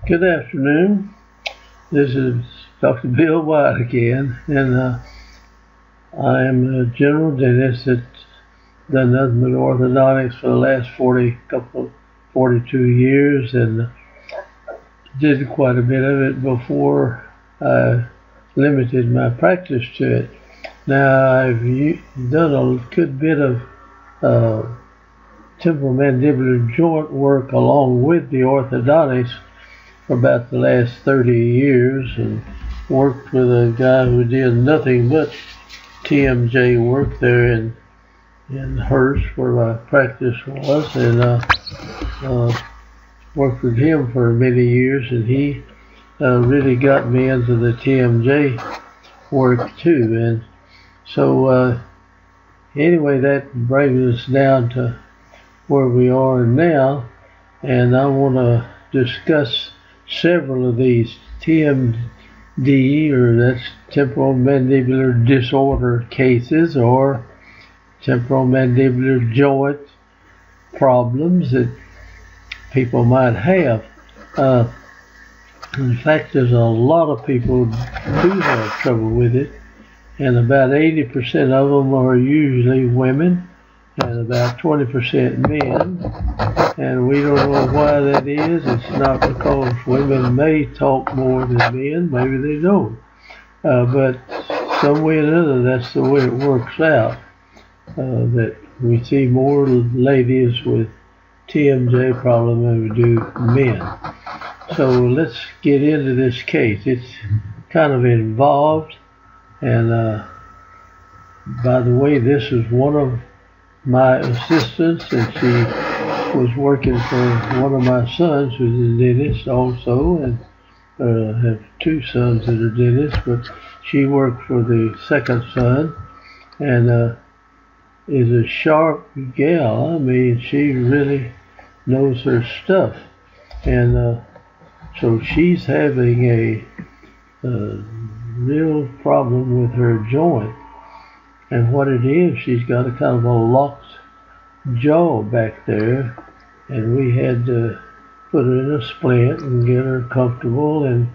Good afternoon. This is Dr. Bill Wyatt again, and I am a general dentist that's done nothing but orthodontics for the last 42 years, and did quite a bit of it before I limited my practice to it. Now I've done a good bit of temporomandibular joint work along with the orthodontics for about the last 30 years, and worked with a guy who did nothing but TMJ work there in Hurst, where my practice was, and worked with him for many years, and he really got me into the TMJ work too. And so anyway, that brings us down to where we are now, and I want to discuss several of these TMD, or that's temporomandibular disorder cases, or temporomandibular joint problems that people might have. In fact, there's a lot of people who do have trouble with it, and about 80% of them are usually women, and about 20% men, and we don't know why that is. It's not because women may talk more than men, maybe they don't, but some way or another that's the way it works out, that we see more ladies with TMJ problem than we do men. So let's get into this case. It's kind of involved, and by the way, this is one of my assistants, and she was working for one of my sons who's a dentist also, and have two sons that are dentists, but she worked for the second son, and is a sharp gal. I mean, she really knows her stuff, and so she's having a real problem with her joint. And what it is, she's got a kind of a locked jaw back there, and we had to put her in a splint and get her comfortable, and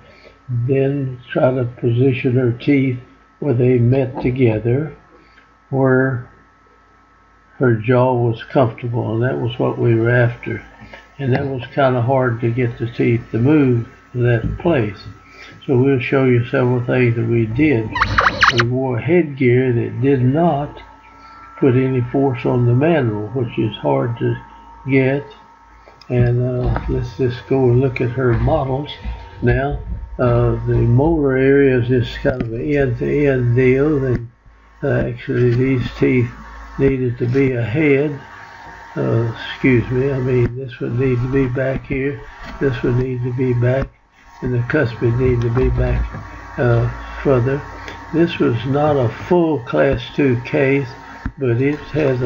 then try to position her teeth where they met together, where her jaw was comfortable, and that was what we were after. And that was kind of hard to get the teeth to move to that place. So we'll show you several things that we did. We wore headgear that did not put any force on the mandible, which is hard to get. And let's just go and look at her models now. The molar area is just kind of an end-to-end deal, and actually these teeth needed to be ahead. Excuse me, I mean this would need to be back here, this would need to be back, and the cuspid need to be back further. This was not a full class 2 case, but it has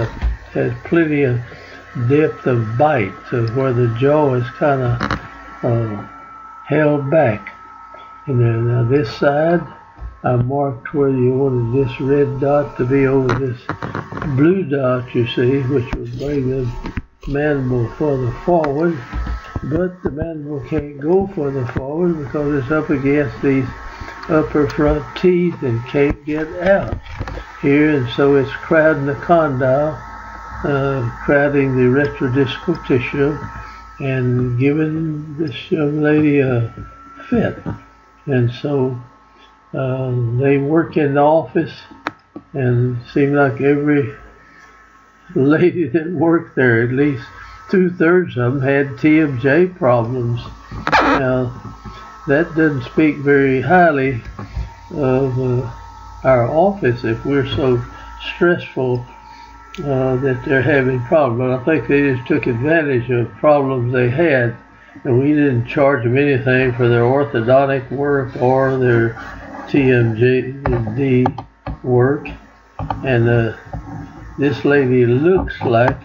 plenty of depth of bite, so where the jaw is kind of held back. And then now this side, I marked where you wanted this red dot to be over this blue dot, you see, which would bring the mandible further forward. But the mandible can't go further forward because it's up against these upper front teeth and can't get out here, and so it's crowding the condyle, crowding the retrodiscal tissue, and giving this young lady a fit. And so they work in the office, and it seemed like every lady that worked there, at least 2/3 of them, had TMJ problems. Now, that doesn't speak very highly of our office if we're so stressful that they're having problems. But I think they just took advantage of problems they had, and we didn't charge them anything for their orthodontic work or their TMJ work. And this lady looks like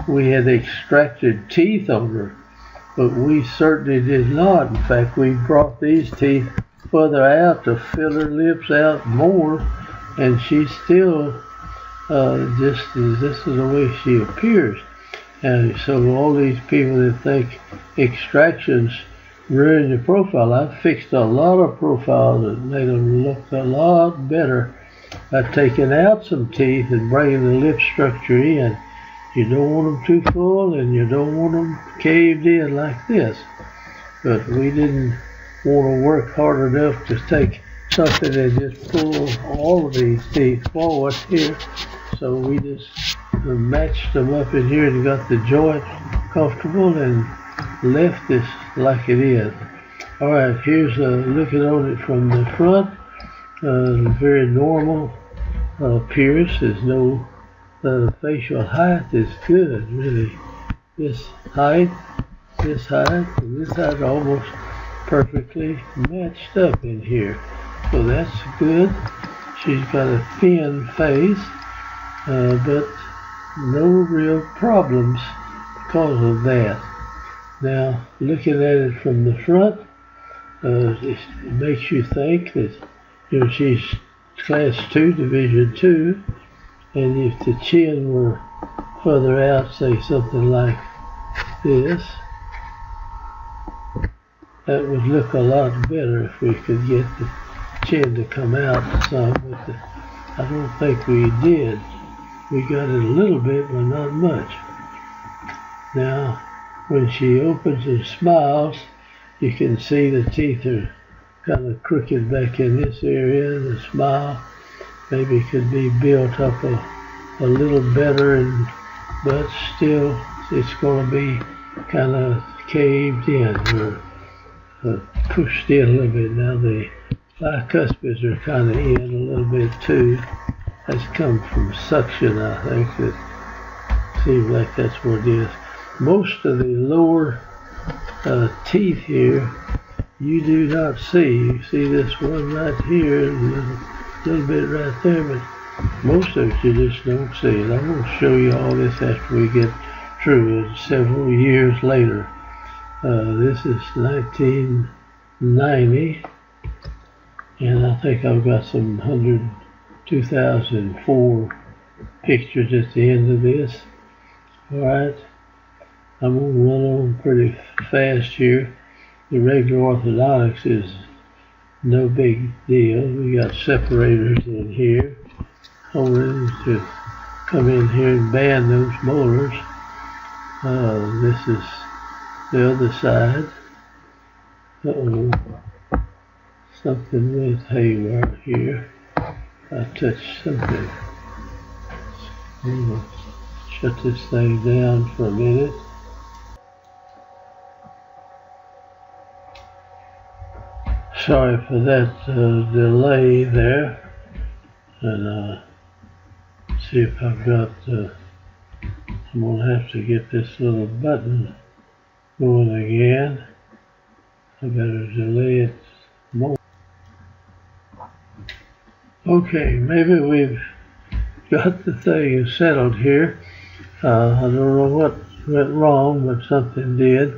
we had extracted teeth on her, but we certainly did not. In fact, we brought these teeth further out to fill her lips out more, and she still this is the way she appears. And so all these people that think extractions ruin your profile. I fixed a lot of profiles that made them look a lot better by taking out some teeth and bringing the lip structure in. You don't want them too full and you don't want them caved in like this. But we didn't want to work hard enough to take something and just pull all of these teeth forward here. So we just matched them up in here and got the joint comfortable and left this like it is. Alright, here's looking on it from the front. Very normal appearance. There's no facial height is good, really. This height, and this height almost perfectly matched up in here. So that's good. She's got a thin face, but no real problems because of that. Now, looking at it from the front, it makes you think that she's Class 2, Division 2, and if the chin were further out, say something like this, that would look a lot better if we could get the chin to come out some, but I don't think we did. We got it a little bit, but not much. Now, when she opens and smiles, you can see the teeth are kind of crooked back in this area. The smile maybe could be built up a little better, but still it's going to be kind of caved in or pushed in a little bit. Now the bicuspids are kind of in a little bit too. That's come from suction, I think. It seems like that's what it is. Most of the lower teeth here you do not see. You see this one right here, and a little bit right there, but most of it you just don't see. And I'm going to show you all this after we get through it several years later. This is 1990, and I think I've got some 2004 pictures at the end of this. Alright, I'm going to run on pretty fast here. The regular orthodontics is no big deal. We got separators in here, holding to come in here and band those molars. This is the other side. Something went haywire here. I touched something. I'm going to shut this thing down for a minute. Sorry for that delay there. And see if I've got, I'm going to have to get this little button going again. I better delay it more. Okay, maybe we've got the thing settled here. I don't know what went wrong, but something did.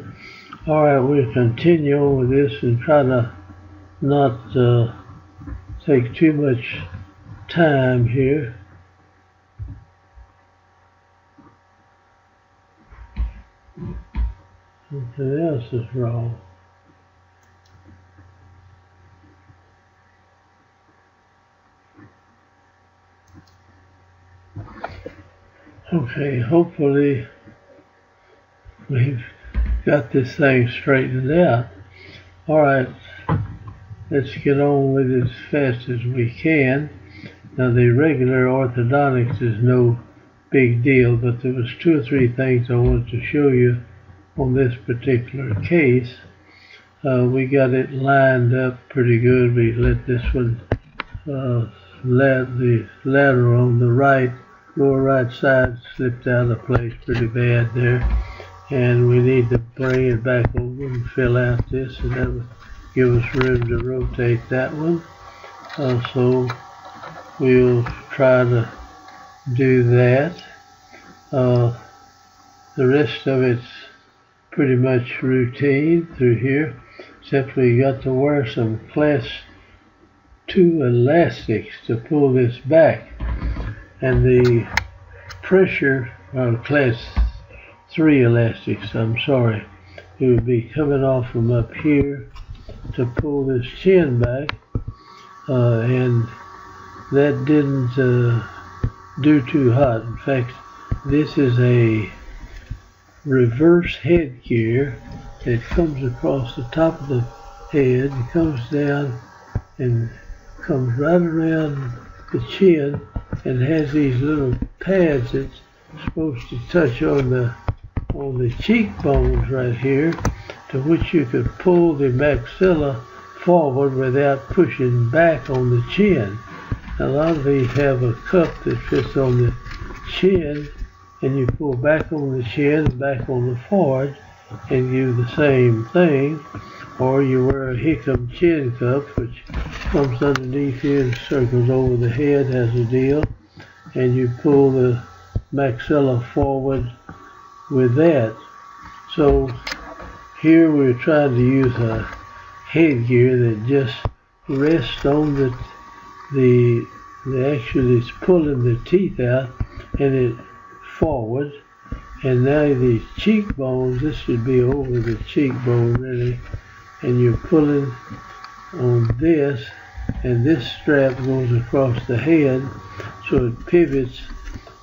Alright, we'll continue with this and try to not take too much time here. Something else is wrong. Okay, hopefully we've got this thing straightened out. Alright, let's get on with it as fast as we can. Now the regular orthodontics is no big deal, but there was 2 or 3 things I wanted to show you on this particular case. We got it lined up pretty good. We let this one, the lateral on the right, lower right side slipped out of place pretty bad there. And we need to bring it back over and fill out this, and that would give us room to rotate that one. So we'll try to do that. The rest of it's pretty much routine through here, except we got to wear some Class 2 elastics to pull this back. And the pressure, Class 3 elastics, I'm sorry. it would be coming off from up here to pull this chin back, and that didn't do too hot. In fact, this is a reverse headgear that comes across the top of the head and comes down and comes right around the chin and has these little pads that's supposed to touch on the cheekbones right here, to which you could pull the maxilla forward without pushing back on the chin. A lot of these have a cup that fits on the chin, and you pull back on the chin and back on the forehead and do the same thing. Or you wear a Hickam chin cup, which comes underneath here and circles over the head, has a deal, and you pull the maxilla forward with that. So here we're trying to use a headgear that just rests on the actually is pulling the teeth out and it forward. And now these cheekbones, this should be over the cheekbone really, and you're pulling on this, and this strap goes across the head, so it pivots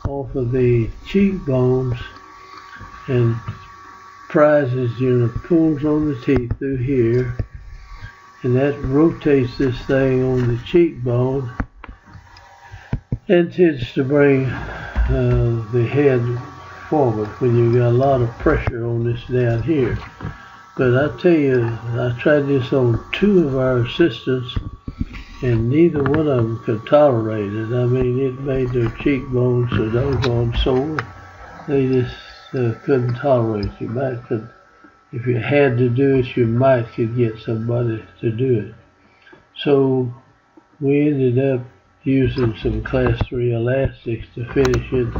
off of the cheekbones and prizes, pulls on the teeth through here, and that rotates this thing on the cheekbone and tends to bring the head forward when you've got a lot of pressure on this down here. But I tell you, I tried this on 2 of our assistants, and neither one of them could tolerate it. I mean, it made their cheekbones so doggone sore. They just couldn't tolerate it. You might could, if you had to do it, you might could get somebody to do it. So we ended up using some class 3 elastics to finish it.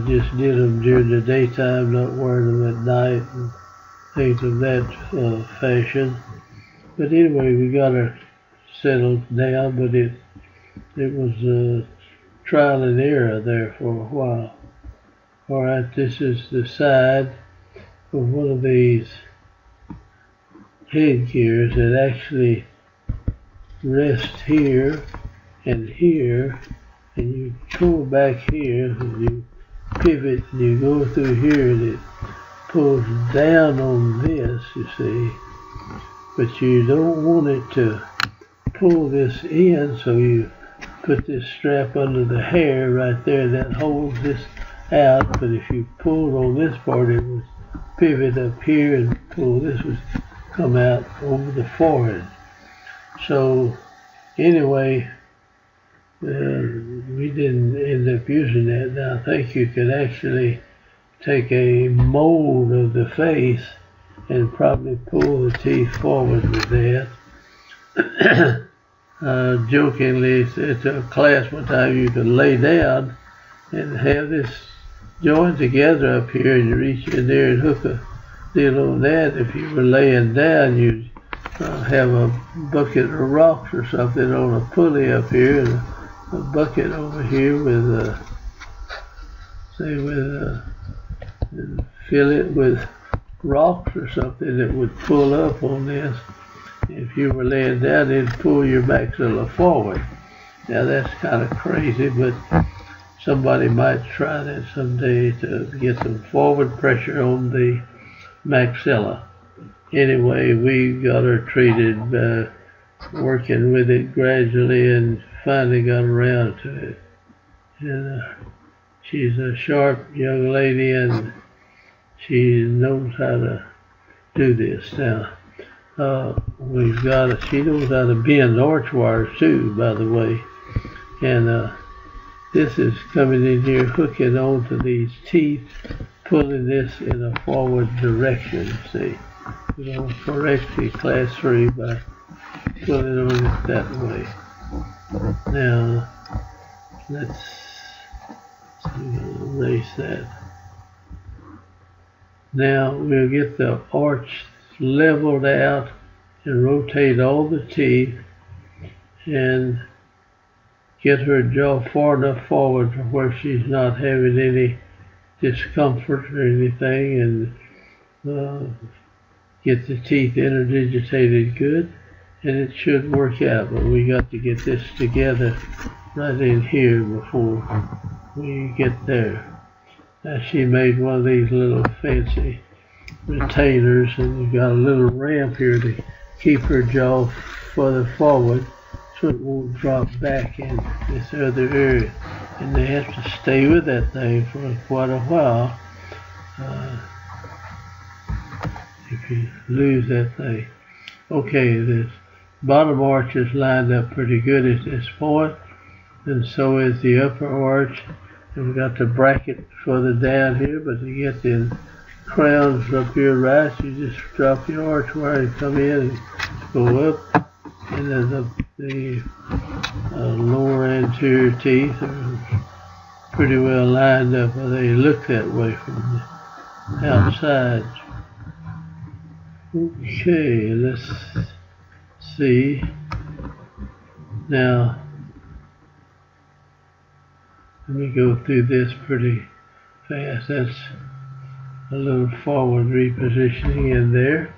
Just did them during the daytime, not wearing them at night and things of that fashion. But anyway, we got her settled down, but it was trial and error there for a while. All right, this is the side of one of these headgears that actually rests here and here, and you pull back here, and you pivot, and you go through here, and it pulls down on this, you see, but you don't want it to pull this in, so you put this strap under the hair right there that holds this out. But if you pulled on this part, it would pivot up here, and pull this would come out over the forehead. So anyway, we didn't end up using that. Now I think you could actually take a mold of the face and probably pull the teeth forward with that. Jokingly said to a class one time, you could lay down and have this joined together up here, and you reach in there and hook a deal on that. If you were laying down, you'd have a bucket of rocks or something on a pulley up here, and a bucket over here with and fill it with rocks or something that would pull up on this. If you were laying down, it'd pull your maxilla forward. Now that's kind of crazy, but somebody might try that someday to get some forward pressure on the maxilla. Anyway, we got her treated, working with it gradually, and finally got around to it. And she's a sharp young lady, and she knows how to do this now. She knows how to bend arch wires too, by the way. And this is coming in here, hooking onto these teeth, pulling this in a forward direction, see. We're going to correct the class 3 by pulling on it that way. Now, let's erase that. Now we'll get the arch leveled out and rotate all the teeth and get her jaw far enough forward for where she's not having any discomfort or anything, and get the teeth interdigitated good, and it should work out. But we got to get this together right in here before we get there. Now she made one of these little fancy retainers, and you got a little ramp here to keep her jaw further forward so it won't drop back in this other area. And they have to stay with that thing for quite a while if you lose that thing. Okay, this bottom arch is lined up pretty good at this point, and so is the upper arch. And we've got the bracket further down here, but to get the crowns up here right, you just drop your arch wire and come in and go up. And then the lower anterior teeth are pretty well lined up, or they look that way from the outside. Okay, let's see. Now, let me go through this pretty fast. That's a little forward repositioning in there.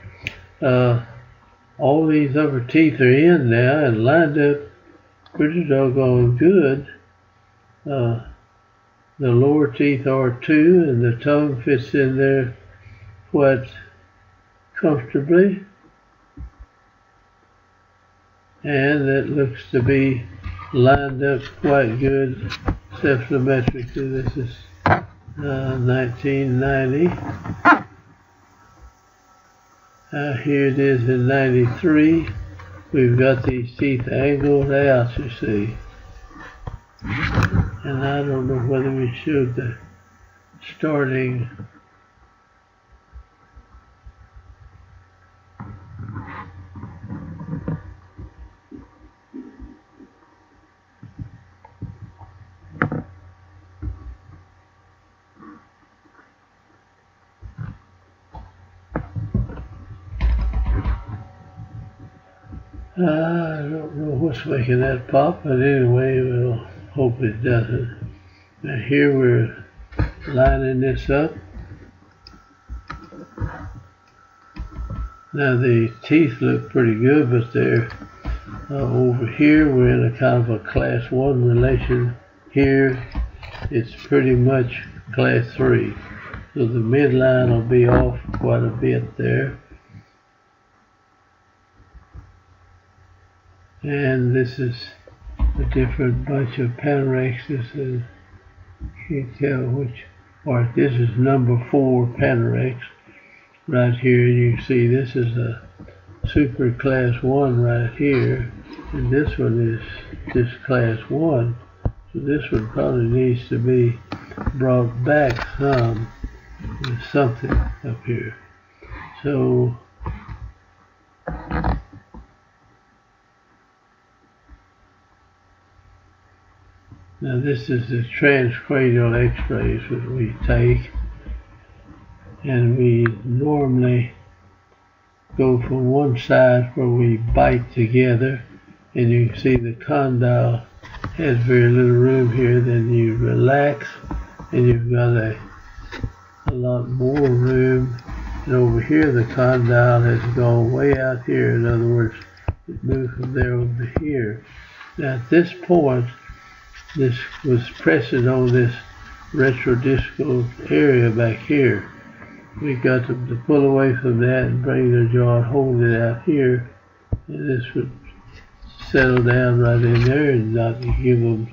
All these upper teeth are in now and lined up pretty doggone good. The lower teeth are too, and the tongue fits in there quite comfortably. And it looks to be lined up quite good cephalommetrically. This is 1990. Here it is in 93. We've got these teeth angled out, you see. And I don't know whether we showed the starting. I don't know what's making that pop, but anyway, we'll hope it doesn't. Now here we're lining this up. Now the teeth look pretty good, but they're over here we're in a kind of a class 1 relation. Here it's pretty much class 3. So the midline will be off quite a bit there. And this is a different bunch of Panorexes, and you can't tell which part. This is number 4 Panorex right here. You can see this is a super class 1 right here, and this one is just class 1. So this one probably needs to be brought back some with something up here. So now this is the transcranial x-rays that we take, and we normally go from one side where we bite together, and you can see the condyle has very little room here. Then you relax and you've got a lot more room, and over here the condyle has gone way out here. In other words, it moved from there over here. Now at this point, this was pressing on this retrodiscal area back here. We got them to pull away from that and bring their jaw and hold it out here, and this would settle down right in there and not give them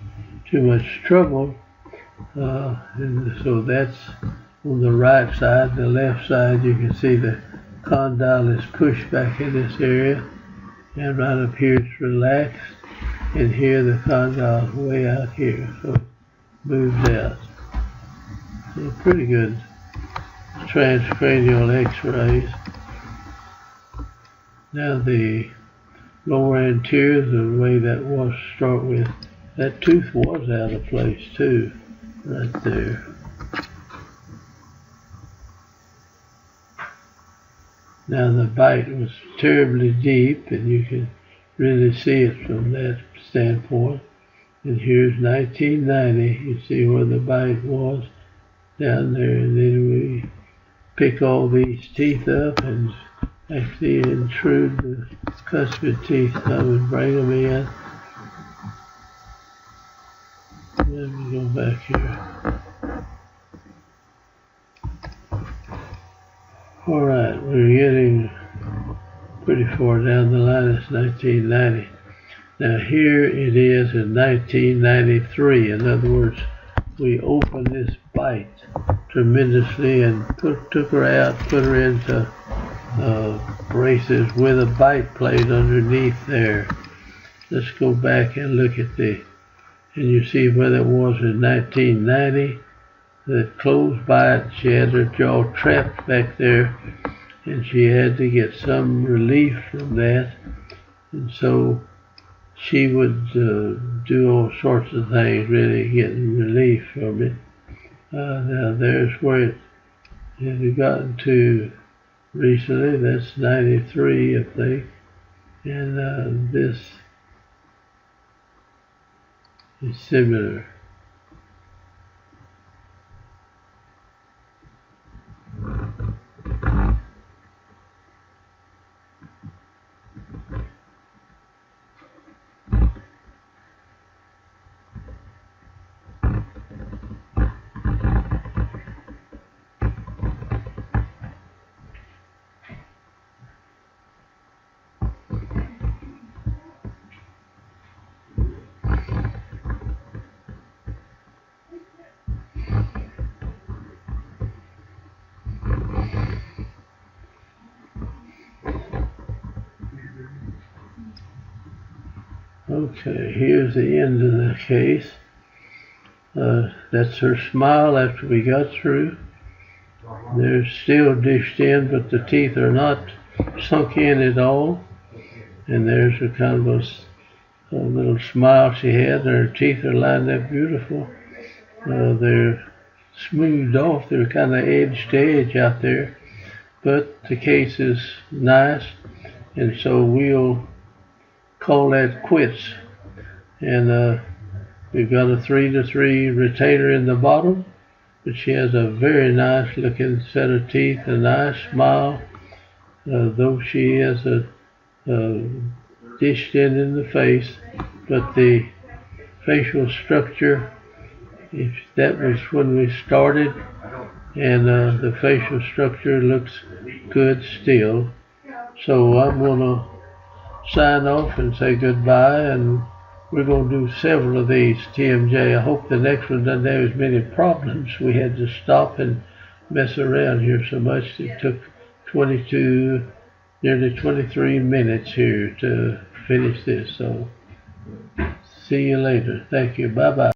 too much trouble. And so that's on the right side. The left side, you can see the condyle is pushed back in this area, and right up here it's relaxed. And here the condyle is way out here, so it moves out. So pretty good transcranial x-rays. Now the lower anterior, the way that was to start with, that tooth was out of place too, right there. Now the bite was terribly deep, and you can really see it from that standpoint. And here's 1990. You see where the bite was down there, and then we pick all these teeth up and actually intrude the cuspid teeth. I would bring them in. Let me go back here. Alright, we're getting pretty far down the line. It's 1990. Now here it is in 1993. In other words, we opened this bite tremendously and took her out, put her into braces with a bite plate underneath there. Let's go back and look at and you see where that was in 1990. The closed bite, she had her jaw trapped back there, and she had to get some relief from that, and so she would do all sorts of things, really getting relief from it. Now there's where it had gotten to recently. That's 93, I think, and this is similar. Okay, here's the end of the case. That's her smile after we got through. They're still dished in, but the teeth are not sunk in at all. And there's a kind of a little smile she had. Her teeth are lined up beautiful. They're smoothed off. They're kind of edge to edge out there. But the case is nice, and so we'll call that quits. And we've got a 3-to-3 retainer in the bottom, but she has a very nice looking set of teeth, a nice smile, though she has a dished in the face, but the facial structure, if that was when we started, and the facial structure looks good still. So I'm going to sign off and say goodbye, and we're going to do several of these TMJ. I hope the next one doesn't have as many problems. We had to stop and mess around here so much. It took 22, nearly 23 minutes here to finish this. So see you later. Thank you. Bye-bye.